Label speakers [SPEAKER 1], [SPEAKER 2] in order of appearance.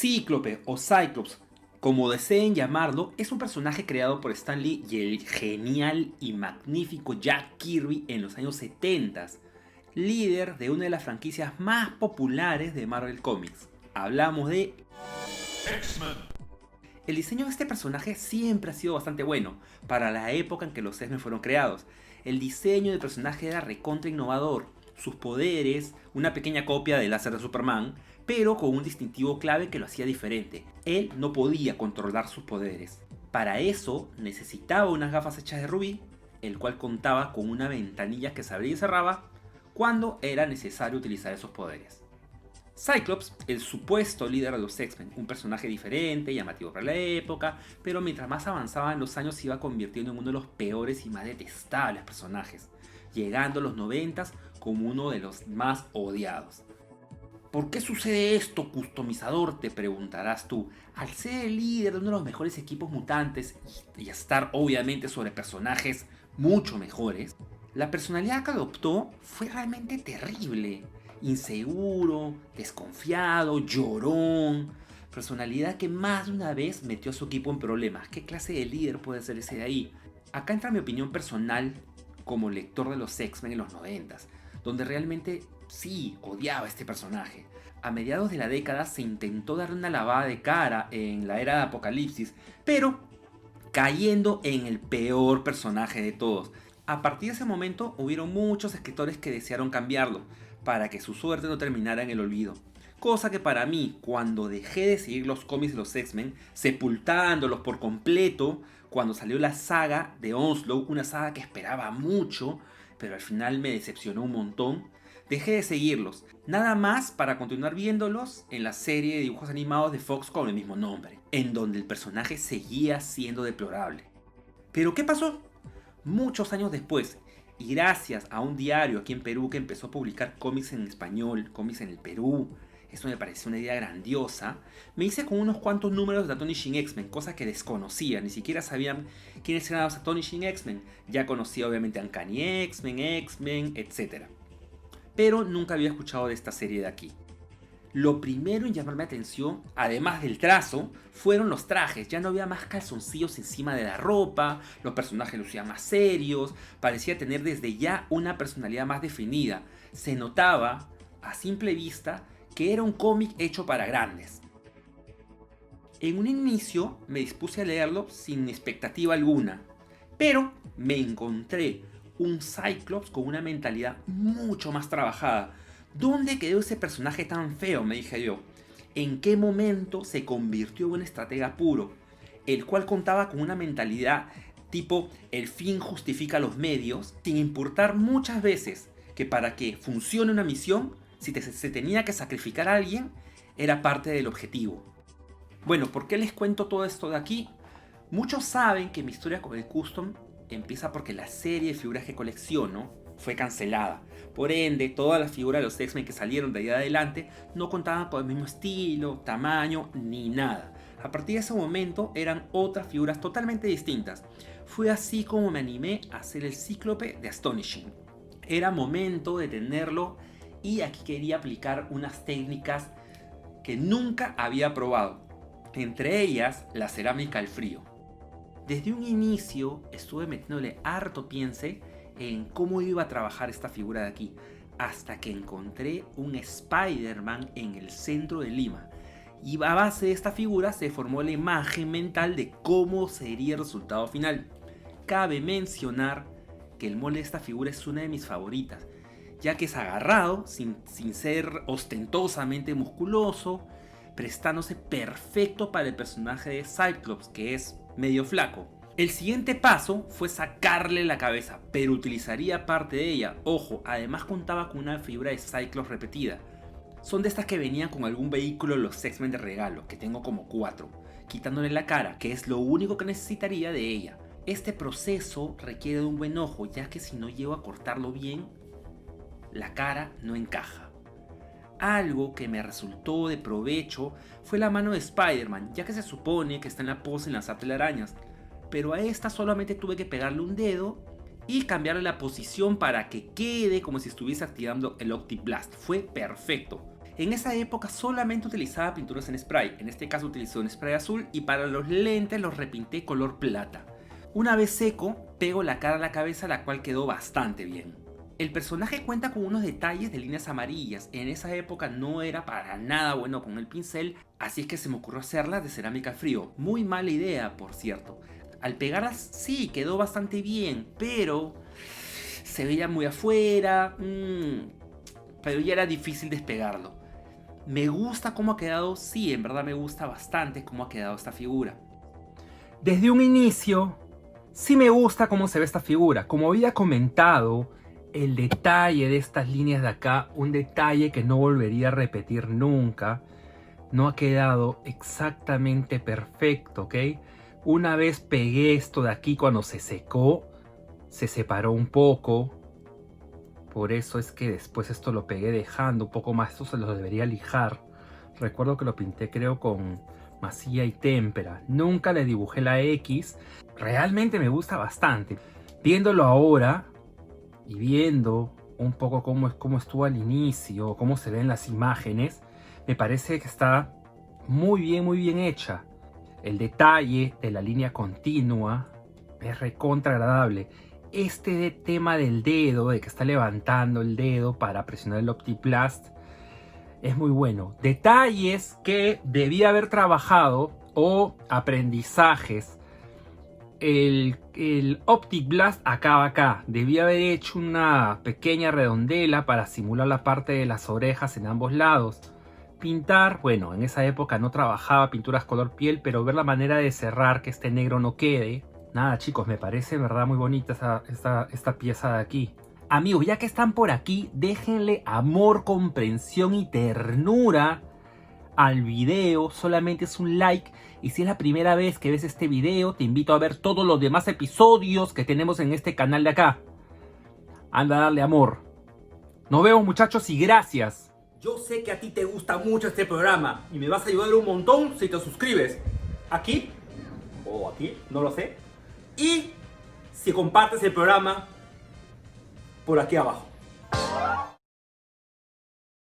[SPEAKER 1] Cíclope o Cyclops, como deseen llamarlo, es un personaje creado por Stan Lee y el genial y magnífico Jack Kirby en los años 70, líder de una de las franquicias más populares de Marvel Comics. Hablamos de X-Men. El diseño de este personaje siempre ha sido bastante bueno, para la época en que los X-Men fueron creados. El diseño del personaje era recontra innovador, sus poderes, una pequeña copia del láser de Superman, pero con un distintivo clave que lo hacía diferente. Él no podía controlar sus poderes. Para eso necesitaba unas gafas hechas de rubí, el cual contaba con una ventanilla que se abría y cerraba cuando era necesario utilizar esos poderes. Cyclops, el supuesto líder de los X-Men, un personaje diferente, llamativo para la época, pero mientras más avanzaban los años se iba convirtiendo en uno de los peores y más detestables personajes, llegando a los 90 como uno de los más odiados. ¿Por qué sucede esto, customizador?, te preguntarás tú. Al ser el líder de uno de los mejores equipos mutantes y estar obviamente sobre personajes mucho mejores, la personalidad que adoptó fue realmente terrible. Inseguro, desconfiado, llorón. Personalidad que más de una vez metió a su equipo en problemas. ¿Qué clase de líder puede ser ese de ahí? Acá entra mi opinión personal como lector de los X-Men en los 90, donde realmente sí odiaba a este personaje. A mediados de la década se intentó darle una lavada de cara en la era de Apocalipsis, pero cayendo en el peor personaje de todos. A partir de ese momento hubieron muchos escritores que desearon cambiarlo, para que su suerte no terminara en el olvido. Cosa que para mí, cuando dejé de seguir los cómics de los X-Men, sepultándolos por completo, cuando salió la saga de Onslaught, una saga que esperaba mucho, pero al final me decepcionó un montón, dejé de seguirlos. Nada más para continuar viéndolos en la serie de dibujos animados de Fox con el mismo nombre, en donde el personaje seguía siendo deplorable. ¿Pero qué pasó? Muchos años después, y gracias a un diario aquí en Perú que empezó a publicar cómics en español, cómics en el Perú, esto me pareció una idea grandiosa, me hice con unos cuantos números de Astonishing X-Men, cosa que desconocía, ni siquiera sabían quiénes eran los Astonishing X-Men. Ya conocía obviamente a Uncanny X-Men, etc. Pero nunca había escuchado de esta serie de aquí. Lo primero en llamarme la atención, además del trazo, fueron los trajes. Ya no había más calzoncillos encima de la ropa, los personajes lucían más serios, parecía tener desde ya una personalidad más definida. Se notaba, a simple vista, que era un cómic hecho para grandes. En un inicio me dispuse a leerlo sin expectativa alguna, pero me encontré un Cyclops con una mentalidad mucho más trabajada. ¿Dónde quedó ese personaje tan feo?, me dije yo. ¿En qué momento se convirtió en un estratega puro? El cual contaba con una mentalidad tipo el fin justifica los medios, sin importar muchas veces que para que funcione una misión, si se tenía que sacrificar a alguien, era parte del objetivo. Bueno, ¿por qué les cuento todo esto de aquí? Muchos saben que mi historia con el custom empieza porque la serie de figuras que colecciono fue cancelada. Por ende, todas las figuras de los X-Men que salieron de ahí adelante no contaban con el mismo estilo, tamaño, ni nada. A partir de ese momento eran otras figuras totalmente distintas. Fue así como me animé a hacer el Cíclope de Astonishing. Era momento de tenerlo y aquí quería aplicar unas técnicas que nunca había probado. Entre ellas, la cerámica al frío. Desde un inicio estuve metiéndole harto piense en cómo iba a trabajar esta figura de aquí, hasta que encontré un Spider-Man en el centro de Lima. Y a base de esta figura se formó la imagen mental de cómo sería el resultado final. Cabe mencionar que el molde de esta figura es una de mis favoritas, ya que es agarrado, sin ser ostentosamente musculoso, prestándose perfecto para el personaje de Cyclops, que es medio flaco. El siguiente paso fue sacarle la cabeza, pero utilizaría parte de ella. Ojo, además contaba con una figura de Cyclops repetida. Son de estas que venían con algún vehículo de los X-Men de regalo, que tengo como 4, quitándole la cara, que es lo único que necesitaría de ella. Este proceso requiere de un buen ojo, ya que si no llego a cortarlo bien, la cara no encaja. Algo que me resultó de provecho fue la mano de Spider-Man, ya que se supone que está en la pose en lanzar telarañas, pero a esta solamente tuve que pegarle un dedo y cambiarle la posición para que quede como si estuviese activando el Octi Blast. Fue perfecto. En esa época solamente utilizaba pinturas en spray, en este caso utilicé un spray azul y para los lentes los repinté color plata. Una vez seco, pego la cara a la cabeza, la cual quedó bastante bien. El personaje cuenta con unos detalles de líneas amarillas, en esa época no era para nada bueno con el pincel, así es que se me ocurrió hacerlas de cerámica al frío. Muy mala idea, por cierto. Al pegarlas sí, quedó bastante bien, pero se veía muy afuera, pero ya era difícil despegarlo. Me gusta cómo ha quedado, sí, en verdad me gusta bastante cómo ha quedado esta figura.
[SPEAKER 2] Desde un inicio, sí me gusta cómo se ve esta figura. Como había comentado, el detalle de estas líneas de acá, un detalle que no volvería a repetir nunca, no ha quedado exactamente perfecto, ¿ok? Una vez pegué esto de aquí cuando se secó, se separó un poco. Por eso es que después esto lo pegué dejando un poco más. Esto se lo debería lijar. Recuerdo que lo pinté creo con masilla y témpera. Nunca le dibujé la X. Realmente me gusta bastante. Viéndolo ahora y viendo un poco cómo estuvo al inicio, cómo se ven las imágenes, me parece que está muy bien hecha. El detalle de la línea continua es recontra agradable. Este tema del dedo, de que está levantando el dedo para presionar el OptiPlast, es muy bueno. Detalles que debía haber trabajado o aprendizajes. El OptiPlast acaba acá. Debía haber hecho una pequeña redondela para simular la parte de las orejas en ambos lados. Pintar, bueno, en esa época no trabajaba pinturas color piel, pero ver la manera de cerrar que este negro no quede. Nada, chicos, me parece, en verdad, muy bonita esta pieza de aquí. Amigos, ya que están por aquí, déjenle amor, comprensión y ternura al video. Solamente es un like. Y si es la primera vez que ves este video, te invito a ver todos los demás episodios que tenemos en este canal de acá. Anda a darle amor. Nos vemos, muchachos, y gracias.
[SPEAKER 1] Yo sé que a ti te gusta mucho este programa y me vas a ayudar un montón si te suscribes aquí o aquí, no lo sé. Y si compartes el programa por aquí abajo.